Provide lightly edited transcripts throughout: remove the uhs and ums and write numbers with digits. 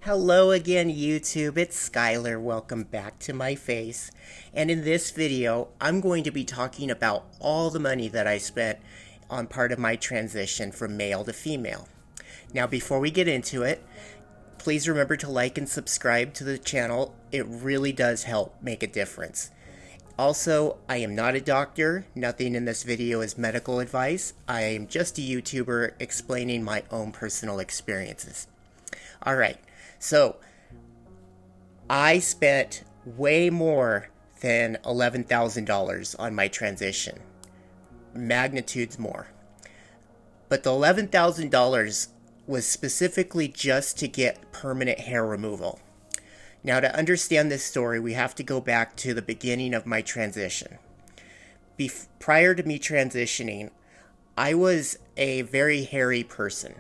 Hello again, YouTube. It's Skylar. Welcome back to my face. And in this video, I'm going to be talking about all the money that I spent on part of my transition from male to female. Now, before we get into it, please remember to like and subscribe to the channel. It really does help make a difference. Also, I am not a doctor. Nothing in this video is medical advice. I am just a YouTuber explaining my own personal experiences. Alright, so I spent way more than $11,000 on my transition. Magnitudes more. But the $11,000 was specifically just to get permanent hair removal. Now, to understand this story, we have to go back to the beginning of my transition. Prior to me transitioning, I was a very hairy person.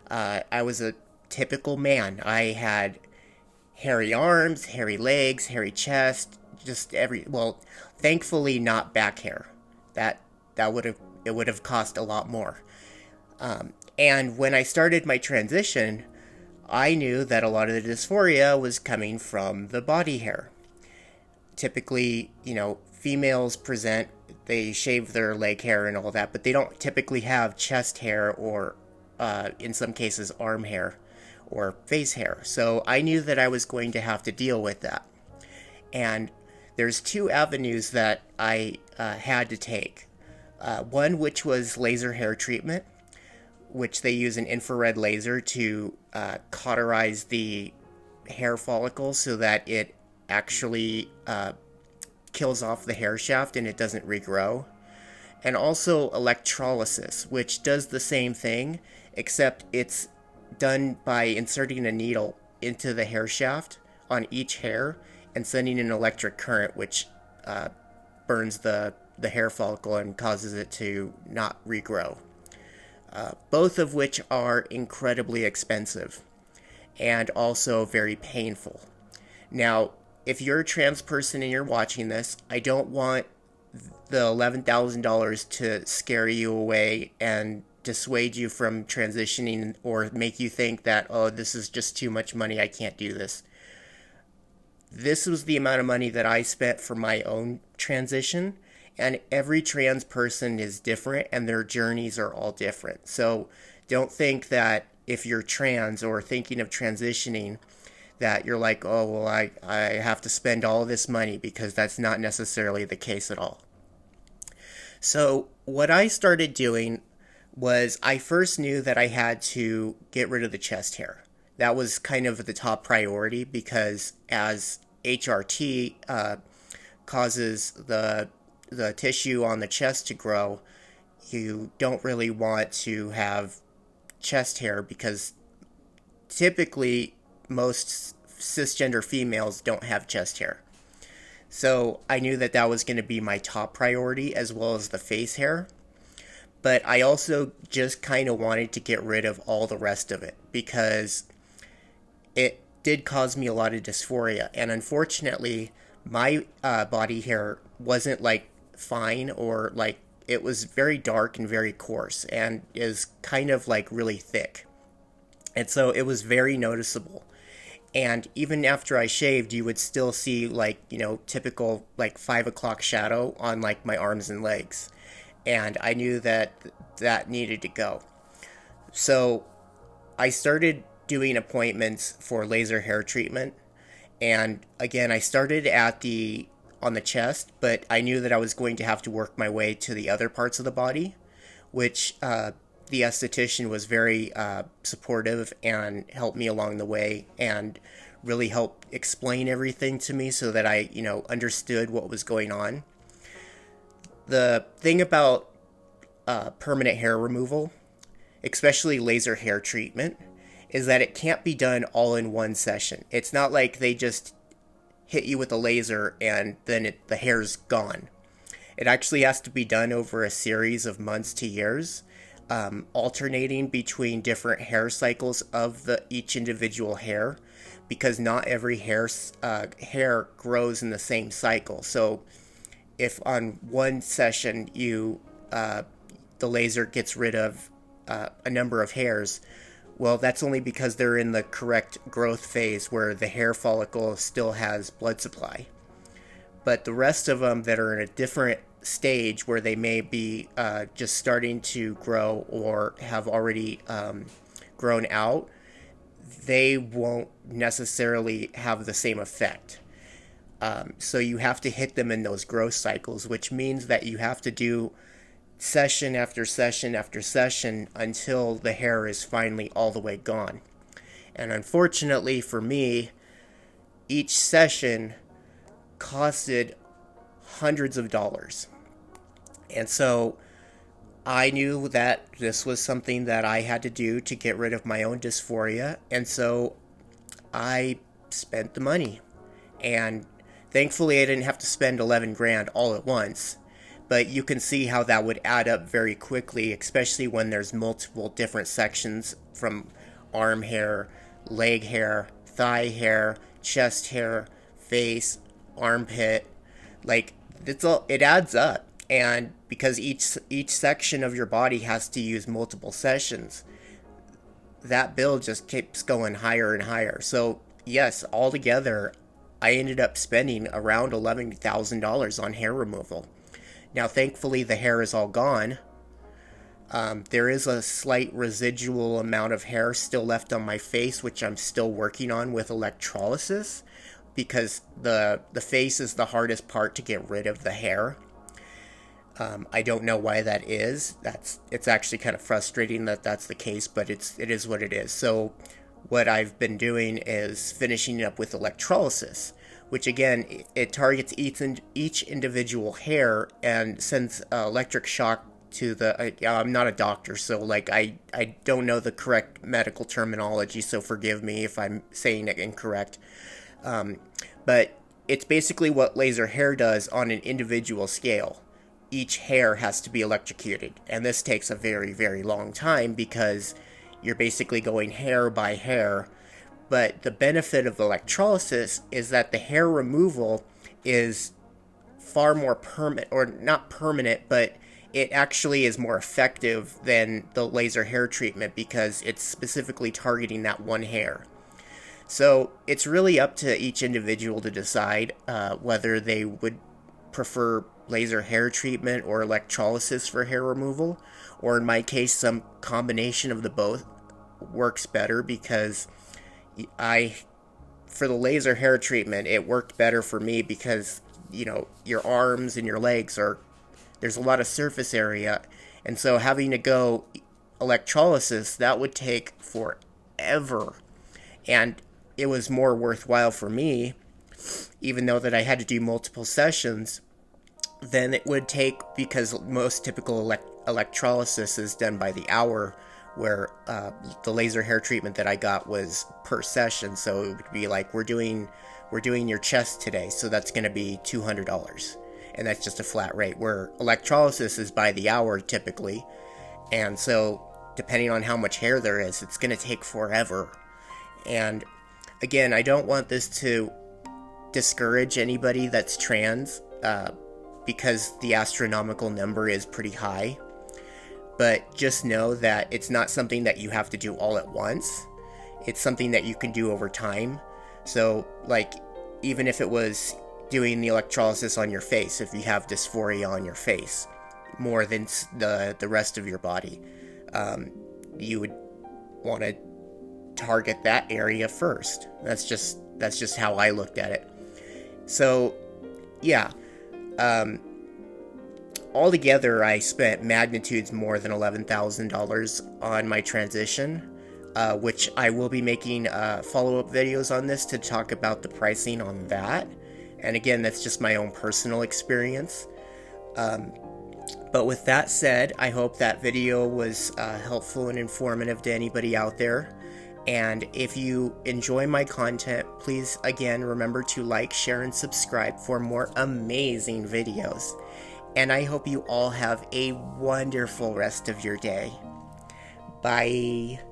I was a typical man. I had hairy arms, hairy legs, hairy chest, just thankfully not back hair. That would have cost a lot more. And when I started my transition, I knew that a lot of the dysphoria was coming from the body hair. Typically, females they shave their leg hair and all that, but they don't typically have chest hair or, in some cases, arm hair or face hair. So I knew that I was going to have to deal with that. And there's two avenues that I had to take. One, which was laser hair treatment, which they use an infrared laser to cauterize the hair follicle so that it actually kills off the hair shaft and it doesn't regrow. And also electrolysis, which does the same thing, except it's done by inserting a needle into the hair shaft on each hair and sending an electric current, which burns the hair follicle and causes it to not regrow. Both of which are incredibly expensive and also very painful. Now, if you're a trans person and you're watching this, I don't want the $11,000 to scare you away and dissuade you from transitioning or make you think that, oh, this is just too much money, I can't do this. This was the amount of money that I spent for my own transition. And every trans person is different and their journeys are all different. So don't think that if you're trans or thinking of transitioning that you're like, oh, well, I have to spend all this money, because that's not necessarily the case at all. So what I started doing was I first knew that I had to get rid of the chest hair. That was kind of the top priority, because as HRT causes the tissue on the chest to grow, you don't really want to have chest hair, because typically most cisgender females don't have chest hair. So I knew that that was going to be my top priority, as well as the face hair. But I also just kind of wanted to get rid of all the rest of it, because it did cause me a lot of dysphoria. And unfortunately, my body hair wasn't fine, or it was very dark and very coarse and is kind of really thick. And so it was very noticeable. And even after I shaved, you would still see typical 5 o'clock shadow on my arms and legs. And I knew that that needed to go. So I started doing appointments for laser hair treatment. And again, I started on the chest, but I knew that I was going to have to work my way to the other parts of the body, which the esthetician was very supportive and helped me along the way and really helped explain everything to me so that I, understood what was going on. The thing about permanent hair removal, especially laser hair treatment, is that it can't be done all in one session. It's not like they just hit you with a laser and then the hair's gone. It actually has to be done over a series of months to years, alternating between different hair cycles of each individual hair, because not every hair grows in the same cycle. So if on one session the laser gets rid of a number of hairs, Well, that's only because they're in the correct growth phase where the hair follicle still has blood supply. But the rest of them that are in a different stage where they may be just starting to grow or have already grown out, they won't necessarily have the same effect. So you have to hit them in those growth cycles, which means that you have to do session after session after session until the hair is finally all the way gone. And unfortunately for me, each session costed hundreds of dollars. And so I knew that this was something that I had to do to get rid of my own dysphoria, and so I spent the money. And thankfully I didn't have to spend 11 grand all at once, but you can see how that would add up very quickly, especially when there's multiple different sections from arm hair, leg hair, thigh hair, chest hair, face, armpit. Like, it adds up. And because each section of your body has to use multiple sessions, that bill just keeps going higher and higher. So yes, altogether, I ended up spending around $11,000 on hair removal. Now, thankfully, the hair is all gone. There is a slight residual amount of hair still left on my face, which I'm still working on with electrolysis, because the face is the hardest part to get rid of the hair. I don't know why that is. It's actually kind of frustrating that that's the case, but it is what it is. So what I've been doing is finishing up with electrolysis, which again, it targets each individual hair and sends electric shock to the. I'm not a doctor, so like I don't know the correct medical terminology, so forgive me if I'm saying it incorrect. But it's basically what laser hair does on an individual scale. Each hair has to be electrocuted, and this takes a very, very long time because you're basically going hair by hair. But the benefit of electrolysis is that the hair removal is far more permanent, or not permanent, but it actually is more effective than the laser hair treatment because it's specifically targeting that one hair. So it's really up to each individual to decide whether they would prefer laser hair treatment or electrolysis for hair removal, or in my case, some combination of the both works better, because for the laser hair treatment, it worked better for me because, your arms and your legs there's a lot of surface area, and so having to go electrolysis, that would take forever, and it was more worthwhile for me, even though that I had to do multiple sessions, than it would take, because most typical electrolysis is done by the hour, where the laser hair treatment that I got was per session. So it would be like, we're doing your chest today, so that's going to be $200, and that's just a flat rate, where electrolysis is by the hour typically, and so depending on how much hair there is, it's going to take forever. And again, I don't want this to discourage anybody that's trans, because the astronomical number is pretty high. But just know that it's not something that you have to do all at once. It's something that you can do over time. So, like, even if it was doing the electrolysis on your face, if you have dysphoria on your face, more than the rest of your body, you would want to target that area first. That's just how I looked at it. So, yeah. Altogether, I spent magnitudes more than $11,000 on my transition, which I will be making follow-up videos on this to talk about the pricing on that. And again, that's just my own personal experience. But with that said, I hope that video was helpful and informative to anybody out there. And if you enjoy my content, please, again, remember to like, share, and subscribe for more amazing videos. And I hope you all have a wonderful rest of your day. Bye.